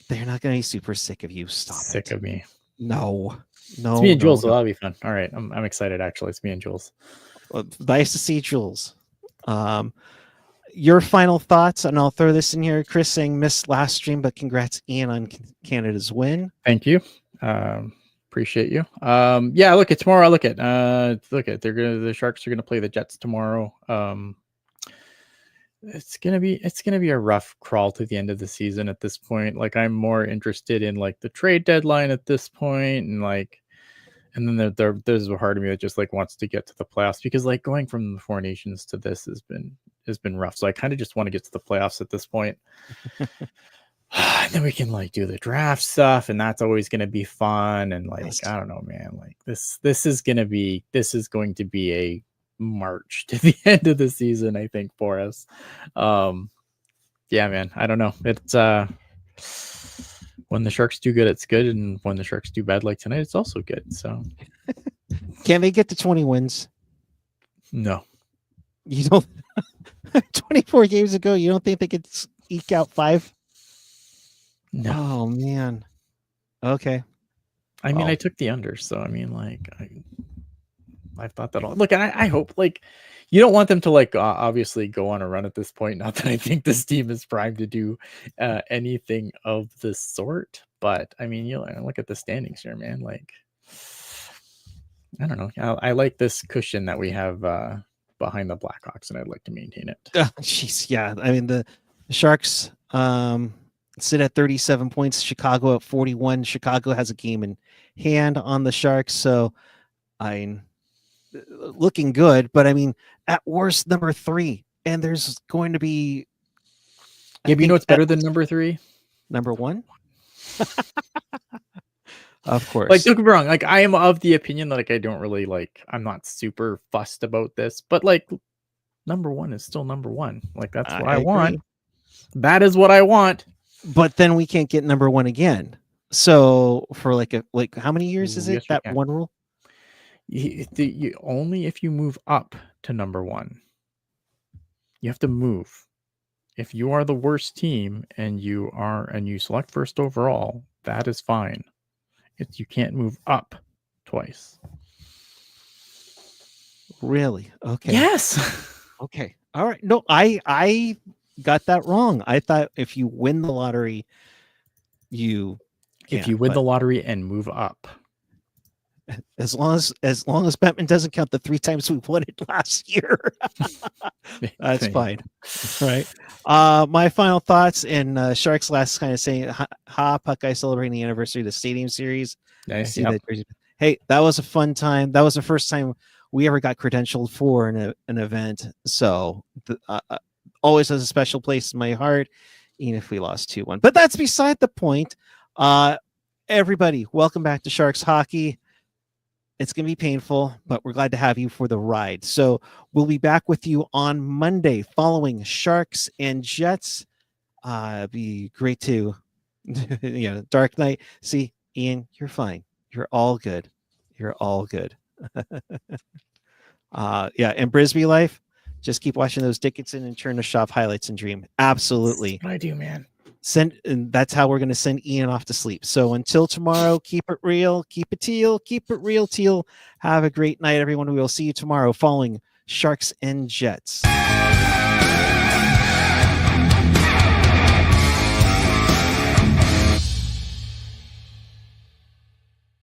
They're not going to be super sick of you. Stop sick of me. No. It's me and Jules, so that'll be fun. All right. I'm excited, actually. It's me and Jules. Well, nice to see Jules. Your final thoughts, and I'll throw this in here. Chris saying missed last stream, but congrats, Ian, on Canada's win. Thank you. Appreciate you. Look at tomorrow. The Sharks are gonna play the Jets tomorrow. It's gonna be a rough crawl to the end of the season at this point. Like, I'm more interested in like the trade deadline at this point, and then there's a part of me that just like wants to get to the playoffs, because like going from the Four Nations to this has been rough. So I kind of just want to get to the playoffs at this point. And then we can like do the draft stuff, and that's always going to be fun. And like, I don't know, man, like this is going to be a march to the end of the season, I think, for us. Man, I don't know. It's when the Sharks do good, it's good, and when the Sharks do bad like tonight, it's also good. So can they get to 20 wins? No. You don't 24 games ago, you don't think they could eke out 5? No. Oh man. Okay. I mean, I took the under, so I mean, like, I thought that all. Look, and I hope, like, you don't want them to like obviously go on a run at this point. Not that I think this team is primed to do anything of the sort, but I mean, you look at the standings here, man. Like, I don't know. I like this cushion that we have behind the Blackhawks, and I'd like to maintain it. Jeez, yeah. I mean, the Sharks sit at 37 points. Chicago at 41. Chicago has a game in hand on the Sharks, so I'm looking good. But I mean, at worst, number 3, and there's going to be. Yeah, you know what's better than number 3? Number 1. Of course. Like, don't get me wrong. Like, I am of the opinion that like I don't really like. I'm not super fussed about this, but like, number 1 is still number 1. Like, that's what I want. That is what I want. But then we can't get number 1 again. So for like how many years is it? That one rule? Only if you move up to number 1. You have to move. If you are the worst team and you select first overall, that is fine. You can't move up twice. Really? Okay. Yes. Okay. All right. No, I got that wrong. I thought if you win the lottery, you can't. If you win the lottery and move up. As long as Batman doesn't count the 3 times we won it last year. That's fine. Right. My final thoughts and Sharks last kind of saying Puckeye celebrating the anniversary of the Stadium Series. Nice. That jersey. Hey, that was a fun time. That was the first time we ever got credentialed for an event. So always has a special place in my heart, even if we lost 2-1. But that's beside the point. Everybody, welcome back to Sharks Hockey. It's going to be painful, but we're glad to have you for the ride. So we'll be back with you on Monday following Sharks and Jets. It'd be great to, Dark Knight. See, Ian, you're fine. You're all good. You're all good. And Brisbee Life, just keep watching those Dickinson and Chernyshov highlights and dream. Absolutely. That's what I do, man. And that's how we're going to send Ian off to sleep. So until tomorrow, keep it real, keep it teal, keep it real, Teal. Have a great night, everyone. We will see you tomorrow following Sharks and Jets.